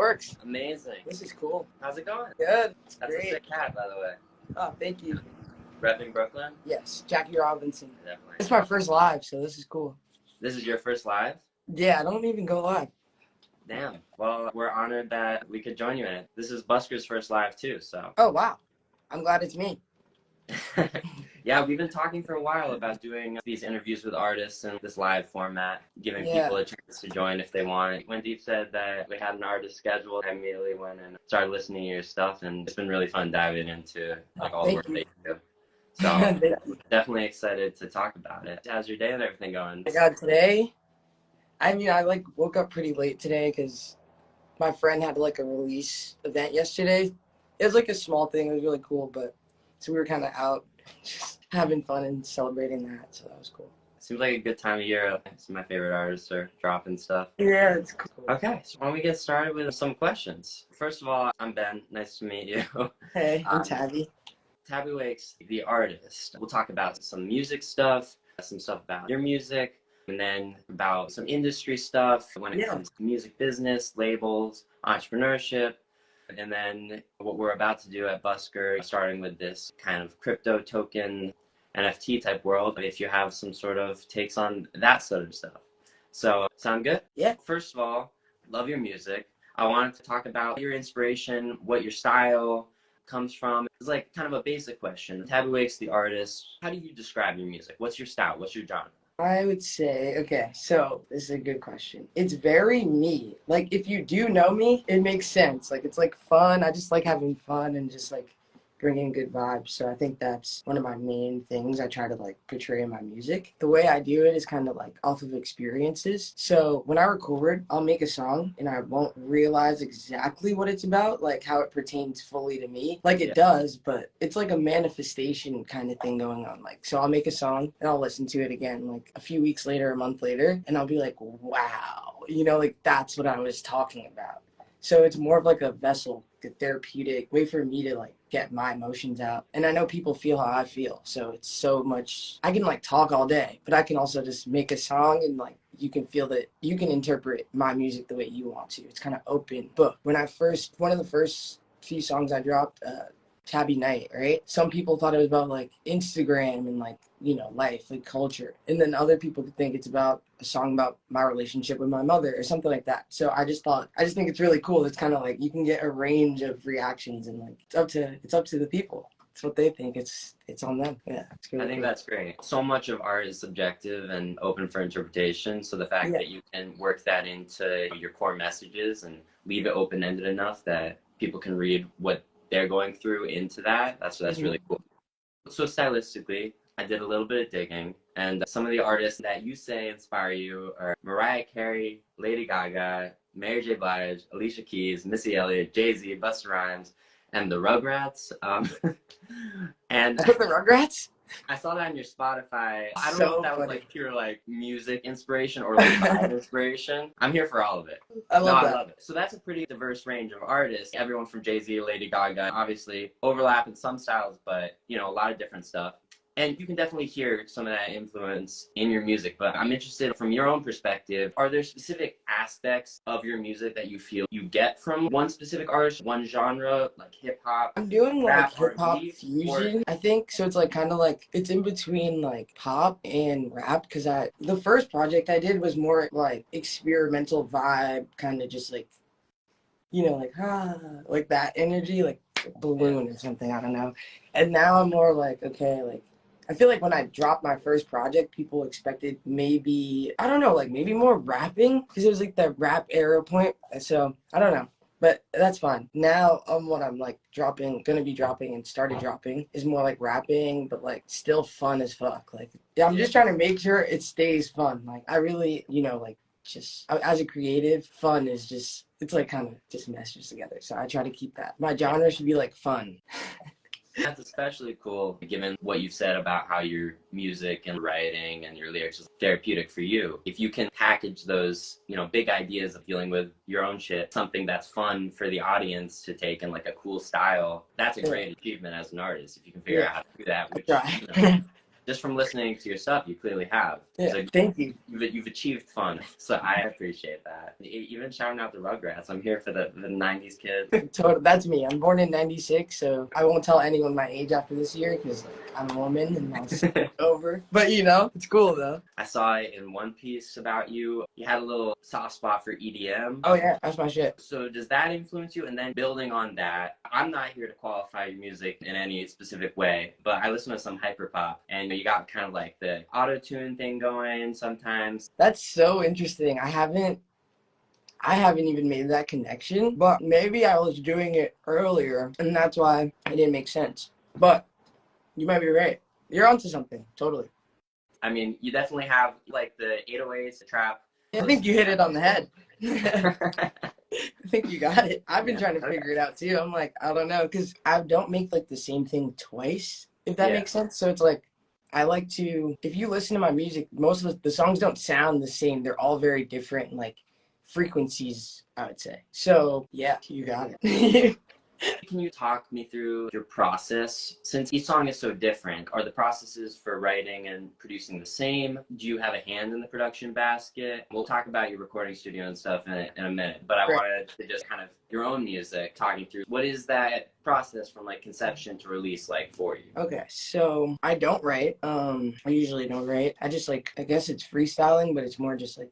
works. Amazing. This is cool. How's it going? Good. It's That's great. a sick hat, by the way. Oh, thank you. Repping Brooklyn? Yes, Jackie Robinson. Definitely. It's my first live, so this is cool. This is your first live? Yeah, I don't even go live. Damn. Well, we're honored that we could join you in it. This is Busker's first live, too, so. Oh, wow. I'm glad it's me. Yeah, we've been talking for a while about doing these interviews with artists in this live format, giving people a chance to join if they want. When Deep said that we had an artist scheduled, I immediately went and started listening to your stuff, and it's been really fun diving into all the work that you do. So definitely excited to talk about it. How's your day and everything going? I got today. I mean, I woke up pretty late today because my friend had a release event yesterday. It was a small thing. It was really cool, but so we were kind of out just having fun and celebrating that. So that was cool. Seems like a good time of year. Some of my favorite artists are dropping stuff. Yeah, it's cool. Okay, so why don't we get started with some questions? First of all, I'm Ben. Nice to meet you. Hey, I'm Tabby. Tabby Wakes, the artist. We'll talk about some music stuff, some stuff about your music, and then about some industry stuff when it comes to music business, labels, entrepreneurship, and then what we're about to do at Busker, starting with this kind of crypto token NFT type world, if you have some sort of takes on that sort of stuff. So, sound good? Yeah. First of all, love your music. I wanted to talk about your inspiration, what your style comes from. It's kind of a basic question. Tabby Wakes, the artist, how do you describe your music? What's your style? What's your genre? I would say, okay, so this is a good question. It's very me. If you do know me, it makes sense. It's fun. I just like having fun and just bringing good vibes. So I think that's one of my main things I try to portray in my music. The way I do it is kind of off of experiences. So when I record, I'll make a song and I won't realize exactly what it's about, how it pertains fully to me. It does, but it's a manifestation kind of thing going on. So I'll make a song and I'll listen to it again a few weeks later, a month later, and I'll be like, wow, that's what I was talking about. So it's more of a vessel, a therapeutic way for me to get my emotions out. And I know people feel how I feel. So it's so much, I can talk all day, but I can also just make a song and you can feel that you can interpret my music the way you want to. It's kind of open book. One of the first few songs I dropped, Tabby Night, right? Some people thought it was about Instagram and life, culture. And then other people could think it's about a song about my relationship with my mother or something like that. So I just think it's really cool. It's kind of you can get a range of reactions and it's up to the people. It's what they think. It's on them. Yeah. It's really I think that's great. So much of art is subjective and open for interpretation. So the fact that you can work that into your core messages and leave it open-ended enough that people can read what they're going through into that's really cool. So stylistically, I did a little bit of digging, and some of the artists that you say inspire you are Mariah Carey, Lady Gaga, Mary J. Blige, Alicia Keys, Missy Elliott, Jay-Z, Busta Rhymes, and the Rugrats. And the Rugrats? I saw that on your Spotify. I don't So know if that was funny. pure music inspiration or vibe inspiration. I'm here for all of it. I love it. So that's a pretty diverse range of artists. Everyone from Jay-Z, Lady Gaga, obviously overlap in some styles, but a lot of different stuff. And you can definitely hear some of that influence in your music, but I'm interested from your own perspective, are there specific aspects of your music that you feel you get from one specific artist, one genre, hip hop? I'm doing rap, hip hop R&B, fusion, I think. So it's it's in between pop and rap, because the first project I did was more experimental vibe, kind of just that energy, balloon or something, I don't know. And now I'm more okay, I feel when I dropped my first project, people expected maybe, I don't know, maybe more rapping, because it was that rap era point. So I don't know, but that's fine. Now what I'm gonna be dropping and started dropping is more rapping, but still fun as fuck. I'm just trying to make sure it stays fun. I really, just as a creative, fun is just, it's kind of just meshes together. So I try to keep that. My genre should be fun. That's especially cool given what you've said about how your music and writing and your lyrics is therapeutic for you. If you can package those, big ideas of dealing with your own shit, something that's fun for the audience to take in a cool style, that's a great achievement as an artist if you can figure out how to do that, which just from listening to your stuff, you clearly have. Yeah, So thank you. you've achieved fun. So I appreciate that. Even shouting out the Rugrats. I'm here for the 90s kids. Totally, that's me. I'm born in '96, so I won't tell anyone my age after this year because like, I'm a woman and that's over. But you know, it's cool though. I saw it in one piece about you. You had a little soft spot for EDM. Oh yeah, that's my shit. So does that influence you? And then building on that, I'm not here to qualify your music in any specific way, but I listen to some hyperpop, and you got kind of like the auto-tune thing going sometimes. That's so interesting. I haven't even made that connection, but maybe I was doing it earlier and that's why it didn't make sense. But you might be right. You're onto something, totally. I mean, you definitely have like the 808s, the trap. I think you hit it on the head. I think you got it. I've been trying to figure it out too. I'm like, I don't know, because I don't make like the same thing twice, if that makes sense. So it's like, I like to, if you listen to my music, most of the songs don't sound the same. They're all very different, like frequencies, I would say. So yeah, you got it. Can you talk me through your process? Since each song is so different, are the processes for writing and producing the same? Do you have a hand in the production basket? We'll talk about your recording studio and stuff in a minute, but I wanted to just kind of your own music, talking through what is that process from like conception to release like for you? Okay, so I don't write. I usually don't write. I just like, I guess it's freestyling, but it's more just like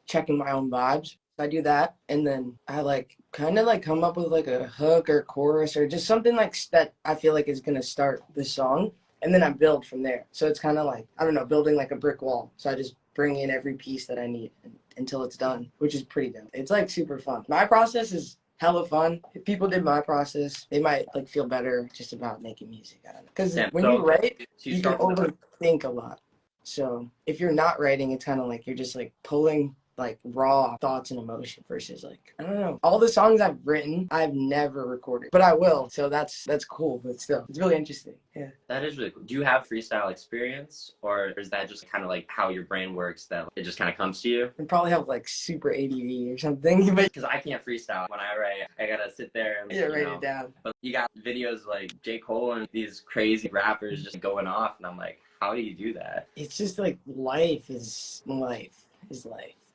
checking my own vibes. I do that, and then I like kind of like come up with like a hook or chorus or just something like that I feel like is gonna start the song, and then I build from there. So it's kind of like, I don't know, building like a brick wall. So I just bring in every piece that I need until it's done, which is pretty dope. It's like super fun. My process is hella fun. If people did my process, they might like feel better just about making music. I don't know, because when you write, you can overthink a lot. So if you're not writing, it's kind of like you're just like pulling like raw thoughts and emotion versus like, I don't know, all the songs I've written I've never recorded, but I will, so that's cool. But still, it's really interesting. Yeah, that is really cool. Do you have freestyle experience, or is that just kind of like how your brain works, that it just kind of comes to you? I probably have like super ADD or something, but because I can't freestyle. When I write, I gotta sit there and write it down. But you got videos like J. Cole and these crazy rappers just going off, and I'm like, how do you do that? It's just like life is life.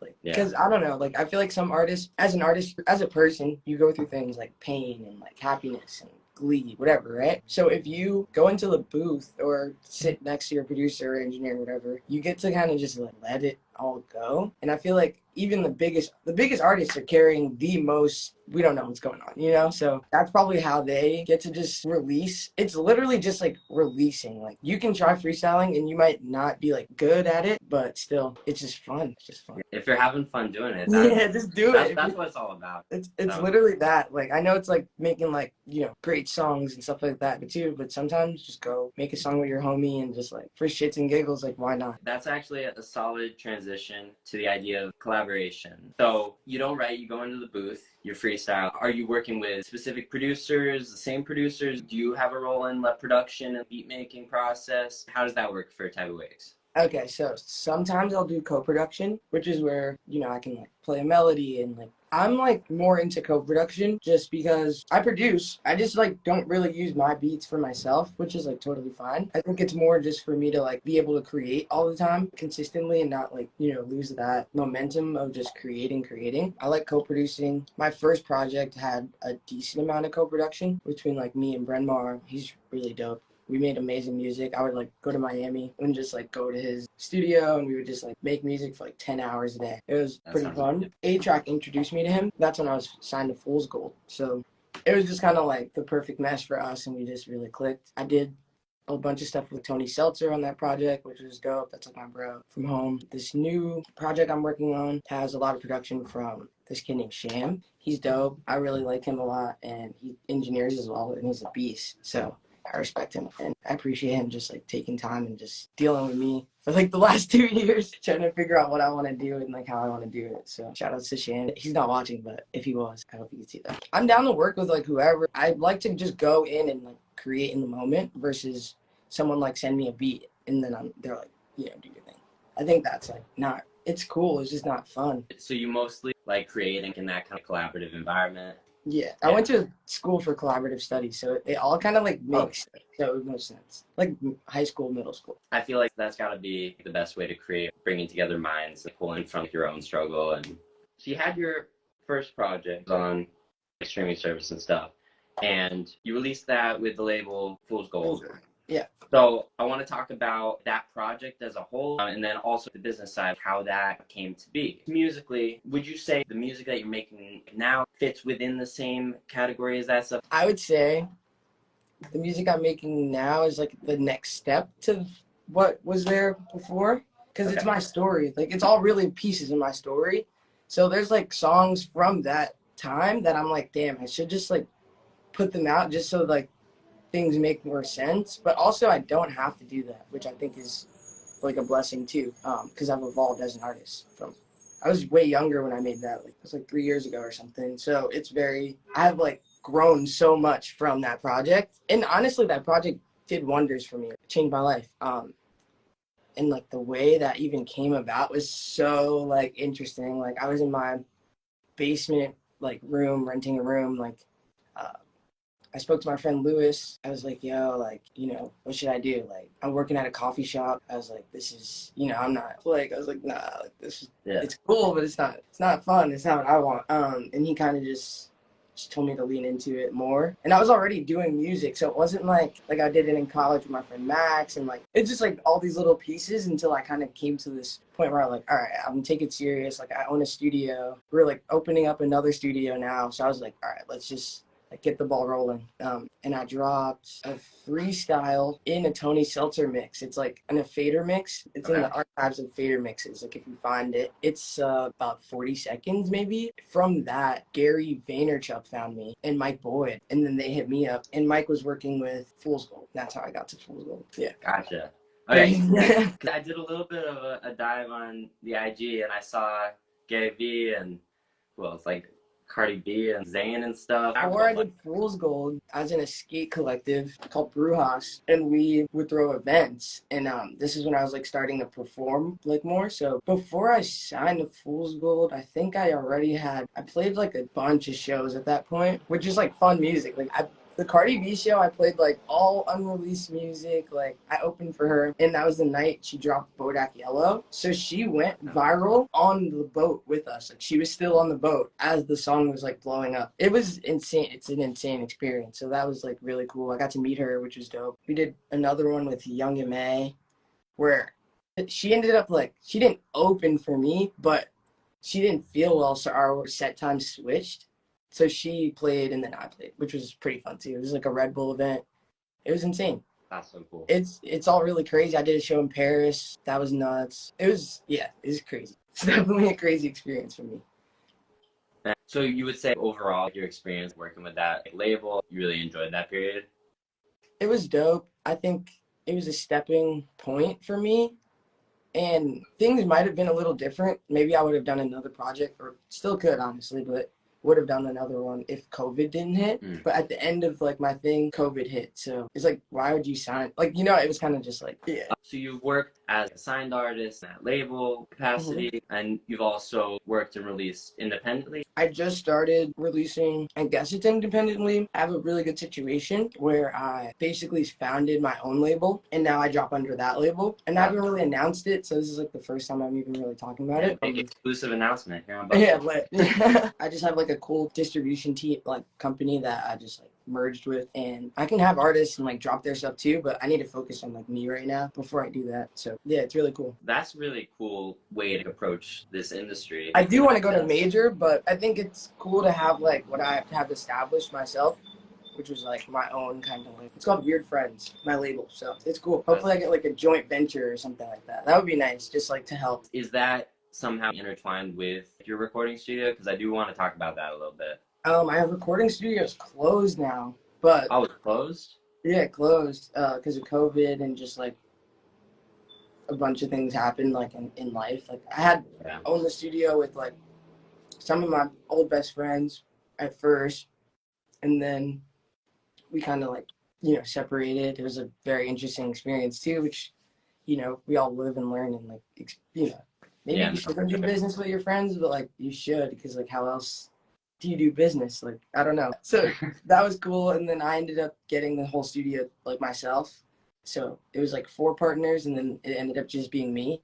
Like, because I don't know, like I feel like some artists, as an artist, as a person, you go through things like pain and like happiness and glee, whatever, right? So if you go into the booth or sit next to your producer or engineer or whatever, you get to kind of just like let it all go. And I feel like even the biggest artists are carrying the most, we don't know what's going on, you know? So that's probably how they get to just release. It's literally just like releasing. Like you can try freestyling and you might not be like good at it, but still, it's just fun. It's just fun. If you're having fun doing it, just do it. That's what it's all about. It's literally that. Like I know it's like making like, you know, great songs and stuff like that, but sometimes just go make a song with your homie and just like for shits and giggles, like why not? That's actually a solid transition to the idea of collaboration. So you don't write, you go into the booth, you freestyle. Are you working with specific producers, the same producers? Do you have a role in the production and beat making process? How does that work for Tabby Wakes? Okay, so sometimes I'll do co-production, which is where, you know, I can like play a melody and like I'm like more into co-production just because I produce. I just like don't really use my beats for myself, which is like totally fine. I think it's more just for me to like be able to create all the time consistently and not like, you know, lose that momentum of just creating. I like co-producing. My first project had a decent amount of co-production between like me and Brenmar. He's really dope. We made amazing music. I would like go to Miami and just like go to his studio and we would just like make music for like 10 hours a day. It was pretty fun. A-Track introduced me to him. That's when I was signed to Fool's Gold. So it was just kind of like the perfect mesh for us and we just really clicked. I did a bunch of stuff with Tony Seltzer on that project, which was dope. That's like my bro from home. This new project I'm working on has a lot of production from this kid named Sham. He's dope. I really like him a lot and he engineers as well and he's a beast. So I respect him and I appreciate him just like taking time and just dealing with me for like the last 2 years, trying to figure out what I want to do and like how I want to do it. So shout out to Shan. He's not watching, but if he was, I hope he could see that. I'm down to work with like whoever. I'd like to just go in and like create in the moment versus someone like send me a beat and then they're like, you know, do your thing. I think that's like not, it's cool. It's just not fun. So you mostly like creating in that kind of collaborative environment? Yeah, I went to school for collaborative studies, so it all kind of like makes sense. So it makes sense. Like high school, middle school. I feel like that's got to be the best way to create, bringing together minds, and pulling from your own struggle. And so you had your first project on streaming service and stuff, and you released that with the label Fool's Gold. Yeah. So I want to talk about that project as a whole, and then also the business side, how that came to be. Musically, would you say the music that you're making now fits within the same category as that stuff? I would say the music I'm making now is like the next step to what was there before, because it's my story. Like it's all really pieces in my story. So there's like songs from that time that I'm like, damn, I should just like put them out just so like things make more sense. But also I don't have to do that, which I think is like a blessing too, because I've evolved as an artist. I was way younger when I made that. Like it was like 3 years ago or something. So I've like grown so much from that project. And honestly, that project did wonders for me. It changed my life. And like the way that even came about was so like interesting. Like I was in my basement like room, renting a room. Like I spoke to my friend Lewis. I was like, yo, like, what should I do? Like, I'm working at a coffee shop. I was like, this is, I'm not like, I was like, nah, like this is, it's cool, but it's not fun. It's not what I want. And he kind of just told me to lean into it more. And I was already doing music, so it wasn't like I did it in college with my friend Max, and like it's just like all these little pieces until I kind of came to this point where I was like, all right, I'm gonna take it serious. Like I own a studio. We're like opening up another studio now, so I was like, all right, let's just like get the ball rolling. And I dropped a freestyle in a Tony Seltzer mix. It's like a fader mix. It's in the archives of fader mixes. Like if you find it, it's about 40 seconds maybe. From that, Gary Vaynerchuk found me and Mike Boyd, and then they hit me up. And Mike was working with Fool's Gold. That's how I got to Fool's Gold. Yeah. Gotcha. Okay. I did a little bit of a dive on the IG, and I saw Gary V and it's like Cardi B and Zayn and stuff. Before I did Fool's Gold, I was in a skate collective called Brujas, and we would throw events. And this is when I was like starting to perform like more. So before I signed to Fool's Gold, I think I played like a bunch of shows at that point, which is like fun music. Like the Cardi B show, I played like all unreleased music. Like I opened for her, and that was the night she dropped Bodak Yellow. So she went viral on the boat with us. Like she was still on the boat as the song was like blowing up. It was insane. It's an insane experience. So that was like really cool. I got to meet her, which was dope. We did another one with Young M.A. where she ended up like, she didn't open for me, but she didn't feel well, so our set time switched. So she played and then I played, which was pretty fun too. It was like a Red Bull event. It was insane. That's so cool. It's all really crazy. I did a show in Paris. That was nuts. It was crazy. It's definitely a crazy experience for me. So you would say overall your experience working with that label, you really enjoyed that period? It was dope. I think it was a stepping point for me. And things might have been a little different. Maybe I would have done another project, or still could, honestly, but would have done another one if COVID didn't hit. But at the end of like my thing, COVID hit. So it's like, why would you sign? Like, it was kind of just like, yeah. So you've worked as a signed artist at label capacity, and you've also worked and released independently. I just started releasing, I guess it's independently. I have a really good situation where I basically founded my own label, and now I drop under that label. And I haven't really announced it, so this is like the first time I'm even really talking about it. Big exclusive announcement here on Busker. Yeah, I just have like a cool distribution team, like company that I just like merged with, and I can have artists and like drop their stuff too, but I need to focus on like me right now before I do that. So yeah, it's really cool. That's a really cool way to approach this industry. I do want to go to major, but I think it's cool to have like what I have established myself, which was like my own kind of label. It's called Weird Friends, my label. So it's cool. Hopefully I get like a joint venture or something like that. That would be nice, just like to help. Is that somehow intertwined with your recording studio? Because I do want to talk about that a little bit. My recording studio is closed now, but it's closed? Yeah, closed because of COVID and just like a bunch of things happened like in life. Like I had owned the studio with like some of my old best friends at first, and then we kind of like separated. It was a very interesting experience too, which we all live and learn, and like maybe you shouldn't do business with your friends, but like you should, because like how else do you do business? Like, I don't know. So that was cool. And then I ended up getting the whole studio like myself. So it was like 4 partners, and then it ended up just being me.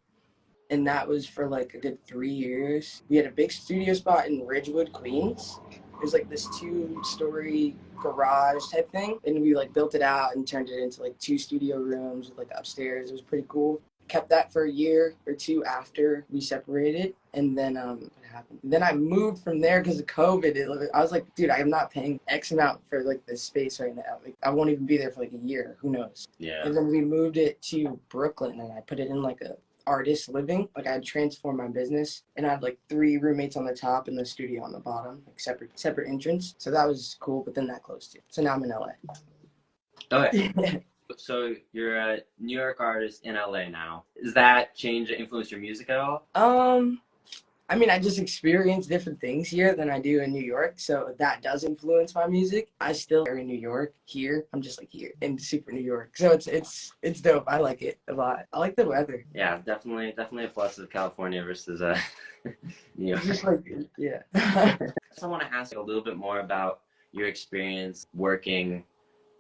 And that was for like a good 3 years. We had a big studio spot in Ridgewood, Queens. It was like this 2-story garage type thing, and we like built it out and turned it into like 2 studio rooms with like upstairs. It was pretty cool. Kept that for a year or 2 after we separated, and then what happened? Then I moved from there because of COVID. I was like, dude, I am not paying X amount for like this space right now. Like, I won't even be there for like a year. Who knows? Yeah. And then we moved it to Brooklyn, and I put it in like a artist living. Like, I had transformed my business, and I had like 3 roommates on the top and the studio on the bottom, like separate entrance. So that was cool. But then that closed too. So now I'm in LA. Okay. So you're a New York artist in LA now. Does that change or influence your music at all? I mean, I just experience different things here than I do in New York, so that does influence my music. I still are in New York here. I'm just like here in super New York, so it's dope. I like it a lot. I like the weather. Yeah, definitely a plus of California versus New York. Just like, yeah. So I want to ask you a little bit more about your experience working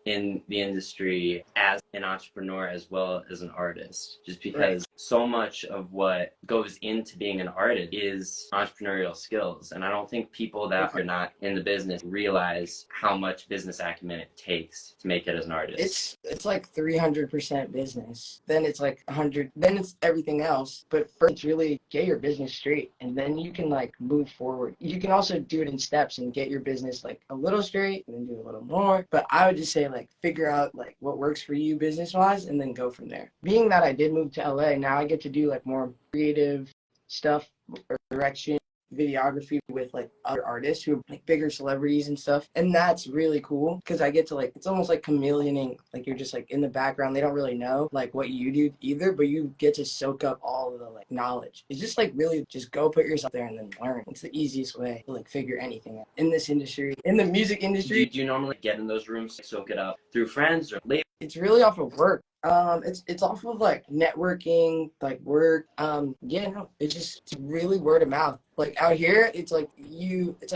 in the industry as an entrepreneur as well as an artist, just because so much of what goes into being an artist is entrepreneurial skills, and I don't think people that are not in the business realize how much business acumen it takes to make it as an artist. It's like 300% business, then it's like 100, then it's everything else. But first, it's really get your business straight, and then you can like move forward. You can also do it in steps and get your business like a little straight and then do a little more. But I would just say like figure out like what works for you business wise and then go from there. Being that I did move to LA, now I get to do like more creative stuff or direction, videography with like other artists who are like bigger celebrities and stuff, and that's really cool because I get to like, it's almost like chameleoning. Like, you're just like in the background, they don't really know like what you do either, but you get to soak up all of the like knowledge. It's just like really just go put yourself there and then learn. It's the easiest way to like figure anything out in this industry, in the music industry. Do you normally get in those rooms, soak it up through friends or later? It's really off of work. It's off of like networking, like work. Yeah, no, it's really word of mouth. Like out here, it's like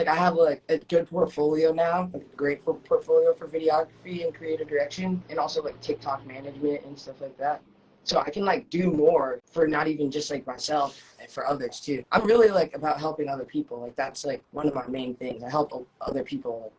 I have like a good portfolio now, like a great portfolio for videography and creative direction, and also like TikTok management and stuff like that. So I can like do more for not even just like myself, and for others too. I'm really like about helping other people. Like, that's like one of my main things. I help other people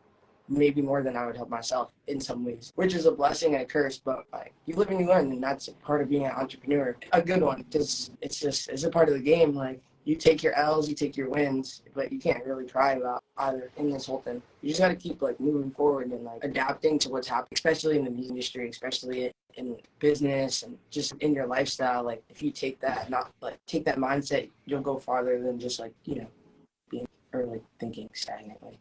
maybe more than I would help myself in some ways, which is a blessing and a curse, but like, you live and you learn, and that's part of being an entrepreneur. A good one, because it's a part of the game. Like, you take your L's, you take your wins, but you can't really cry about either in this whole thing. You just got to keep like moving forward and like adapting to what's happening, especially in the music industry, especially in business and just in your lifestyle. Like, if you take that mindset, you'll go farther than just like, being or like thinking stagnantly.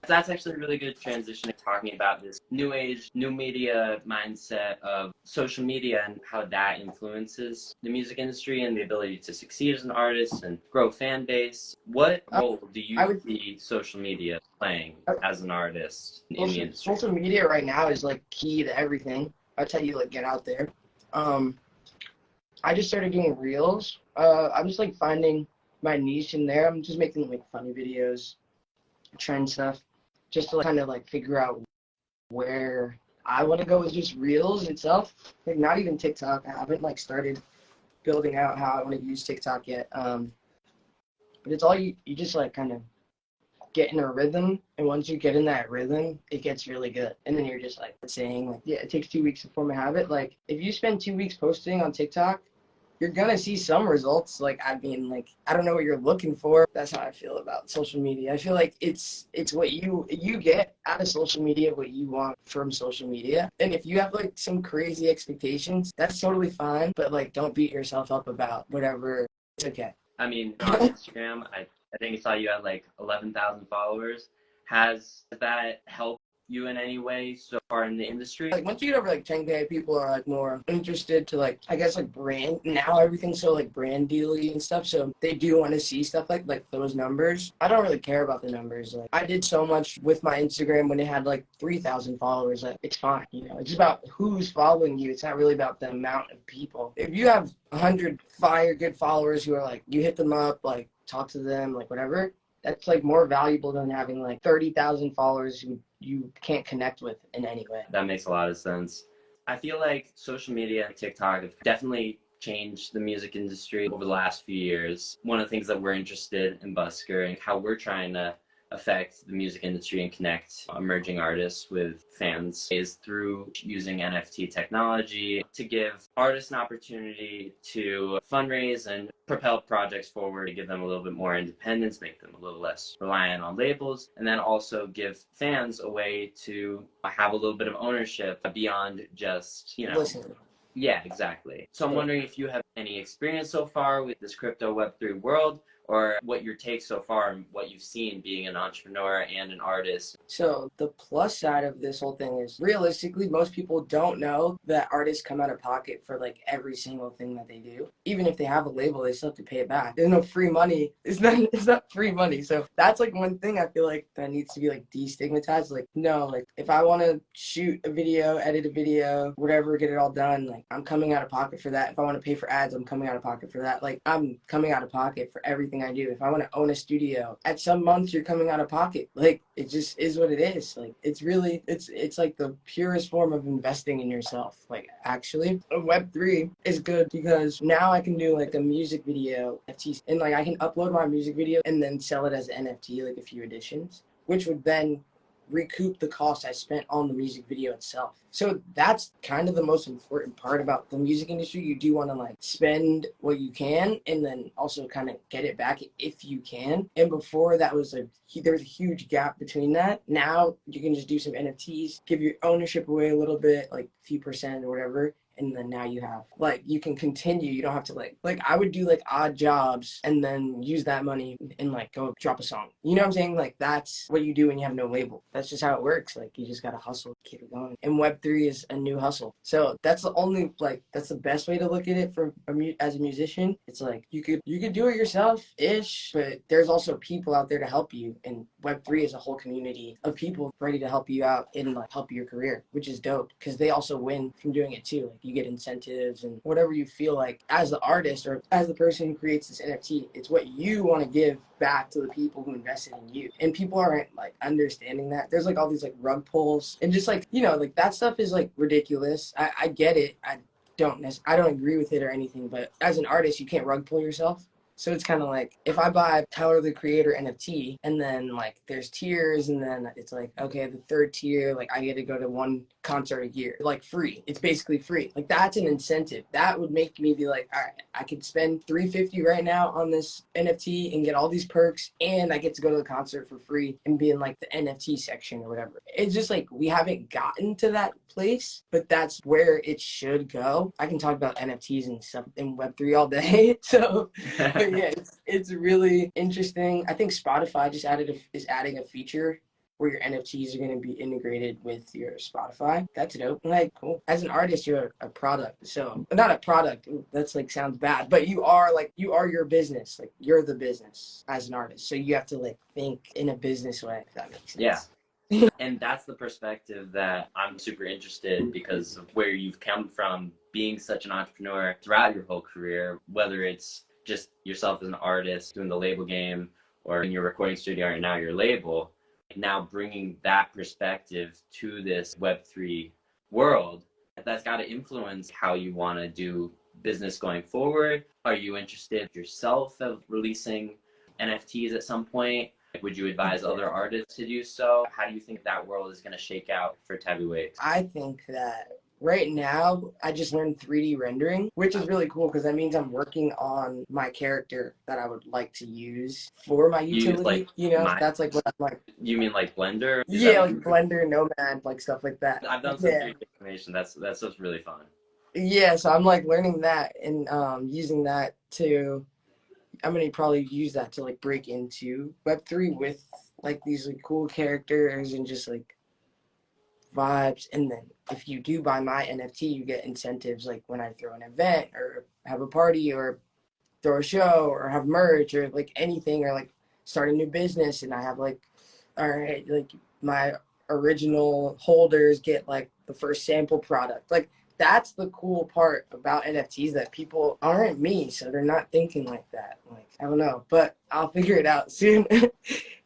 That's actually a really good transition to talking about this new age, new media mindset of social media and how that influences the music industry and the ability to succeed as an artist and grow fan base. What role do you see social media playing as an artist in the industry? Social media right now is like key to everything. I tell you, like, get out there. I just started doing reels. I'm just like finding my niche in there. I'm just making like funny videos, trend stuff, just to like, kind of like figure out where I want to go with just reels itself. Like, not even TikTok. I haven't like started building out how I want to use TikTok yet. But it's all you just like kind of get in a rhythm, and once you get in that rhythm, it gets really good. And then you're just like saying like, yeah, it takes 2 weeks to form a habit. Like, if you spend 2 weeks posting on TikTok, you're gonna see some results. Like, I mean, like, I don't know what you're looking for. That's how I feel about social media. I feel like it's what you get out of social media, what you want from social media. And if you have like some crazy expectations, that's totally fine. But like, don't beat yourself up about whatever. It's okay. I mean, on Instagram, I think I saw you had like 11,000 followers. Has that helped you in any way so far in the industry? Like, once you get over like 10K, people are like more interested to like, I guess, like brand. Now everything's so like brand dealy and stuff, so they do want to see stuff like those numbers. I don't really care about the numbers. Like, I did so much with my Instagram when it had like 3,000 followers. Like, it's fine, it's about who's following you. It's not really about the amount of people. If you have 100 good followers who are like, you hit them up, like talk to them, like whatever, That's like more valuable than having like 30,000 followers who you can't connect with in any way. That makes a lot of sense. I feel like social media and TikTok have definitely changed the music industry over the last few years. One of the things that we're interested in Busker and how we're trying to affect the music industry and connect emerging artists with fans is through using NFT technology to give artists an opportunity to fundraise and propel projects forward, to give them a little bit more independence, make them a little less reliant on labels, and then also give fans a way to have a little bit of ownership beyond just, Listen. yeah, exactly. So I'm wondering if you have any experience so far with this crypto Web3 world, or what your take so far and what you've seen being an entrepreneur and an artist. So the plus side of this whole thing is realistically, most people don't know that artists come out of pocket for like every single thing that they do. Even if they have a label, they still have to pay it back. There's no free money. It's not free money. So that's like one thing I feel like that needs to be like destigmatized. Like, no, like if I want to shoot a video, edit a video, whatever, get it all done, like I'm coming out of pocket for that. If I want to pay for ads, I'm coming out of pocket for that. Like I'm coming out of pocket for everything I do. If I want to own a studio, at some months you're coming out of pocket. Like it just is what it is. Like it's really it's like the purest form of investing in yourself. Like actually, Web3 is good because now I can do like a music video NFTs, and like I can upload my music video and then sell it as an NFT, like a few editions, which would then recoup the cost I spent on the music video itself. So that's kind of the most important part about the music industry. You do want to like spend what you can and then also kind of get it back if you can. And before that was there was a huge gap between that. Now you can just do some NFTs, give your ownership away a little bit, like a few percent or whatever. And then now you have like you can continue. You don't have to like I would do like odd jobs and then use that money and like go drop a song. You know what I'm saying? Like that's what you do when you have no label. That's just how it works. Like you just gotta hustle, keep it going. And Web3 is a new hustle. So that's the only that's the best way to look at it for as a musician. It's like you could do it yourself ish, but there's also people out there to help you. And Web3 is a whole community of people ready to help you out and like help your career, which is dope because they also win from doing it too. Like you get incentives and whatever you feel like as the artist or as the person who creates this NFT, it's what you want to give back to the people who invested in you. And people aren't like understanding that. There's like all these like rug pulls and just like, like that stuff is like ridiculous. I get it. I don't agree with it or anything, but as an artist, you can't rug pull yourself. So it's kind of like if I buy Tyler the Creator NFT and then like there's tiers and then it's like, okay, the third tier, like I get to go to one concert a year, like free. It's basically free. Like that's an incentive. That would make me be like, all right, I could spend $350 right now on this NFT and get all these perks and I get to go to the concert for free and be in like the NFT section or whatever. It's just like we haven't gotten to that place, but that's where it should go. I can talk about NFTs and stuff in Web3 all day. So yeah, it's really interesting. I think Spotify just is adding a feature where your NFTs are going to be integrated with your Spotify. That's dope. Like, cool. As an artist, you're a product. So, not a product. That's like sounds bad, but you are your business. Like, you're the business as an artist. So you have to like think in a business way, if that makes sense. Yeah. And that's the perspective that I'm super interested in because of where you've come from, being such an entrepreneur throughout your whole career, whether it's just yourself as an artist doing the label game or in your recording studio or now your label, now bringing that perspective to this Web3 world, that's got to influence how you want to do business going forward. Are you interested yourself of releasing NFTs at some point? Would you advise other artists to do so? How do you think that world is going to shake out for Tabby Wakes? I think that right now, I just learned 3D rendering, which is really cool because that means I'm working on my character that I would like to use for my utility. That's like what I'm like. You mean like Blender? Yeah, like Blender, Nomad, like stuff like that. I've done some 3D animation. That's just really fun. Yeah, so I'm like learning that and using that to. I'm gonna probably use that to like break into Web3 with like these like cool characters and just like vibes. And then if you do buy my NFT, you get incentives like when I throw an event or have a party or throw a show or have merch or like anything or like start a new business and I have like, all right, like my original holders get like the first sample product. Like that's the cool part about NFTs, that people aren't me, so they're not thinking like that. Like, I don't know, but I'll figure it out soon.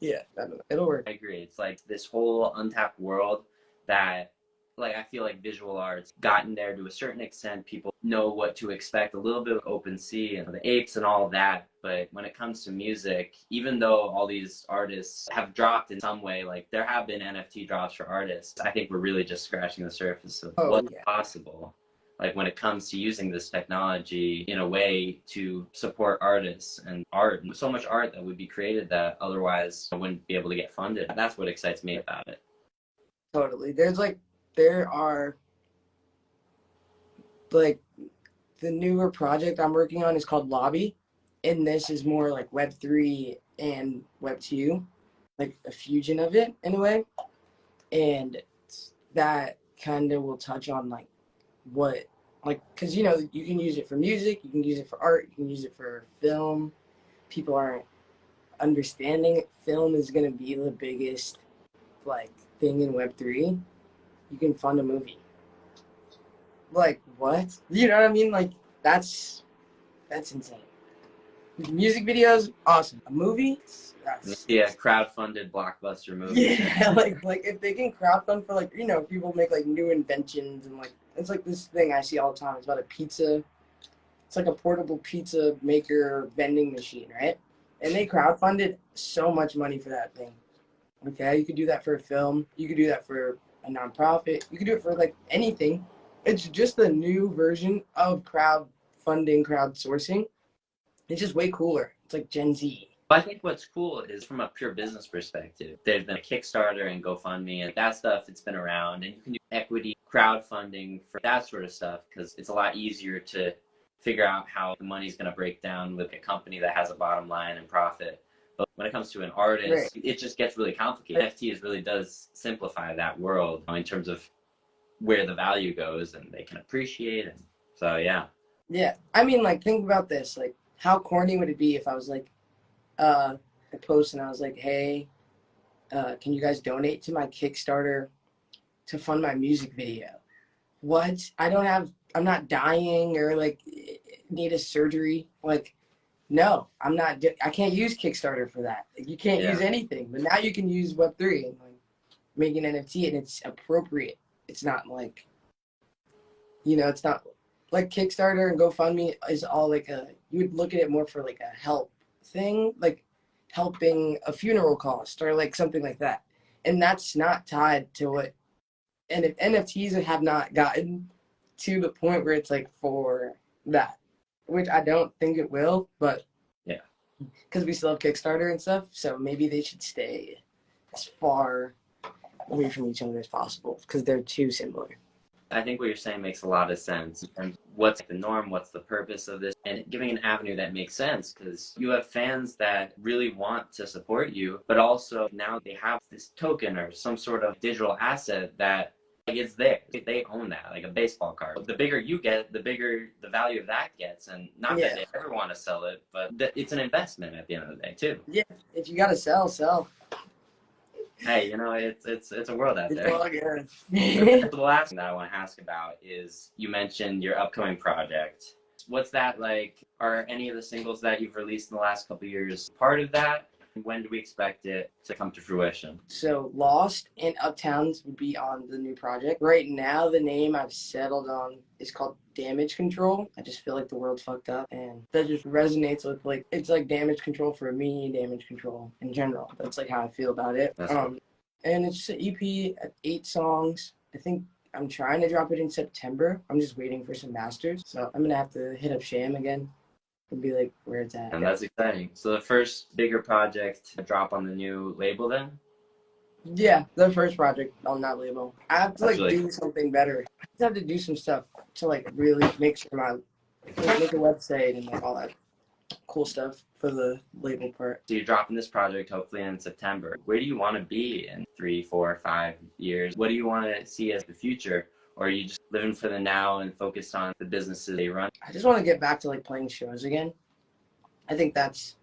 Yeah, I don't know. It'll work. I agree. It's like this whole untapped world that, like, I feel like visual arts gotten there to a certain extent. People know what to expect, a little bit of open sea and the apes and all that. But when it comes to music, even though all these artists have dropped in some way, like there have been NFT drops for artists, I think we're really just scratching the surface of what's possible. Like when it comes to using this technology in a way to support artists and art, so much art that would be created that otherwise wouldn't be able to get funded. That's what excites me about it. Totally. There are like the newer project I'm working on is called Lobby, and this is more like Web3 and Web2, like a fusion of it in a way. And that kind of will touch on like what, like, because you know, you can use it for music, you can use it for art, you can use it for film. People aren't understanding it. Film is going to be the biggest like thing in Web3. You can fund a movie. Like, what? You know what I mean? Like, that's insane. Music videos, awesome. A movie, that's Yeah, crowd-funded blockbuster movie. yeah. Like if they can crowdfund for like, you know, people make like new inventions, and like it's like this thing I see all the time. It's about a pizza. It's like a portable pizza maker vending machine, right? And they crowdfunded so much money for that thing. Okay, you could do that for a film. You could do that for a nonprofit. You could do it for like anything. It's just a new version of crowdfunding, crowdsourcing. It's just way cooler. It's like Gen Z. I think what's cool is from a pure business perspective. There's been a Kickstarter and GoFundMe and that stuff. It's been around, and you can do equity crowdfunding for that sort of stuff because it's a lot easier to figure out how the money's going to break down with a company that has a bottom line and profit. But when it comes to an artist, it just gets really complicated. NFTs really does simplify that world in terms of where the value goes and they can appreciate it. So yeah. Yeah. I mean, like, think about this. Like, how corny would it be if I was like, a post and I was like, hey, can you guys donate to my Kickstarter to fund my music video? What? I'm not dying or like need a surgery. Like, no, I can't use Kickstarter for that. Like, you can't use anything, but now you can use Web3 and like make an NFT, and it's appropriate. It's not like, you know, it's not like Kickstarter and GoFundMe is all like you would look at it more for like a help thing, like helping a funeral cost or like something like that. And that's not tied to what, and if NFTs have not gotten to the point where it's like for that, which I don't think it will, but yeah, because we still have Kickstarter and stuff, so maybe they should stay as far away from each other as possible because they're too similar. I think what you're saying makes a lot of sense. And what's the norm? What's the purpose of this? And giving an avenue that makes sense, because you have fans that really want to support you, but also now they have this token or some sort of digital asset that like it's theirs. They own that, like a baseball card. The bigger you get, the bigger the value of that gets. And not that they ever want to sell it, but it's an investment at the end of the day too. Yeah, if you gotta sell. Hey, you know, it's a world out there. All good. The last thing that I want to ask about is you mentioned your upcoming project. What's that like? Are any of the singles that you've released in the last couple of years part of that? When do we expect it to come to fruition? So Lost and Uptowns would be on the new project. Right now, the name I've settled on is called Damage Control. I just feel like the world's fucked up, and that just resonates with like, it's like damage control for me, damage control in general. That's like how I feel about it. And it's just an EP at 8 songs. I think I'm trying to drop it in September. I'm just waiting for some masters. So I'm gonna have to hit up Sham again and be like, where it's at. And that's exciting. So the first bigger project to drop on the new label then? Yeah, the first project on that label. I have to do something better. I just have to do some stuff to like really make sure make a website and like all that cool stuff for the label part. So you're dropping this project hopefully in September. Where do you want to be in 3, 4, 5 years? What do you want to see as the future? Or are you just living for the now and focused on the businesses they run? I just want to get back to like playing shows again. I think that's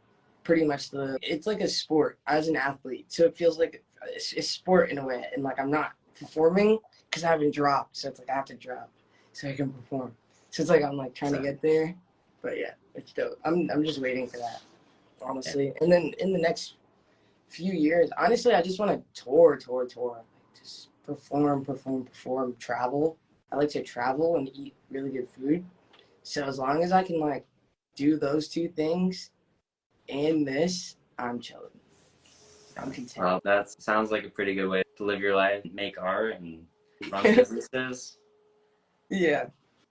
pretty much it's like a sport as an athlete. So it feels like it's sport in a way. And like I'm not performing because I haven't dropped. So it's like I have to drop. so I can perform. So it's like I'm like trying to get there, but yeah, it's dope. I'm just waiting for that, honestly. And then in the next few years, honestly, I just want to tour, like just perform, travel. I like to travel and eat really good food. So as long as I can like do those two things and this, I'm chilling. I'm content. Well, that sounds like a pretty good way to live your life, make art, and run businesses. Yeah.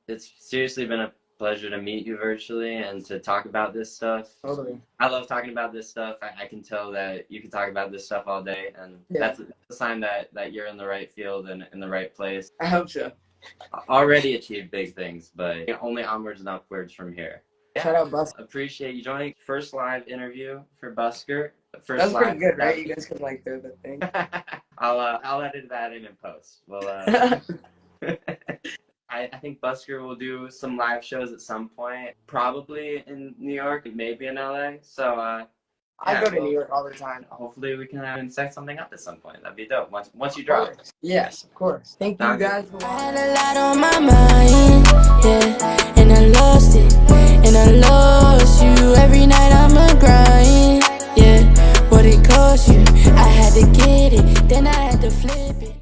It's seriously been a pleasure to meet you virtually and to talk about this stuff. Totally. I love talking about this stuff. I can tell that you can talk about this stuff all day, and that's a sign that you're in the right field and in the right place. I hope so. Already achieved big things, but only onwards and upwards from here. Shout out Busker. Appreciate you joining. First live interview for Busker. That was pretty good, right? You guys can like throw the thing. I'll edit that in post. Well, I think Busker will do some live shows at some point, probably in New York, maybe in LA. So I go to New York all the time. Hopefully we can set something up at some point. That'd be dope. Once you drop. Yes, of course. Thank you guys for watching. I had a lot on my mind, yeah, and I lost it, and I lost you. Every night I'm a grind, yeah. What it cost you? I had to get it, then I had to flip it.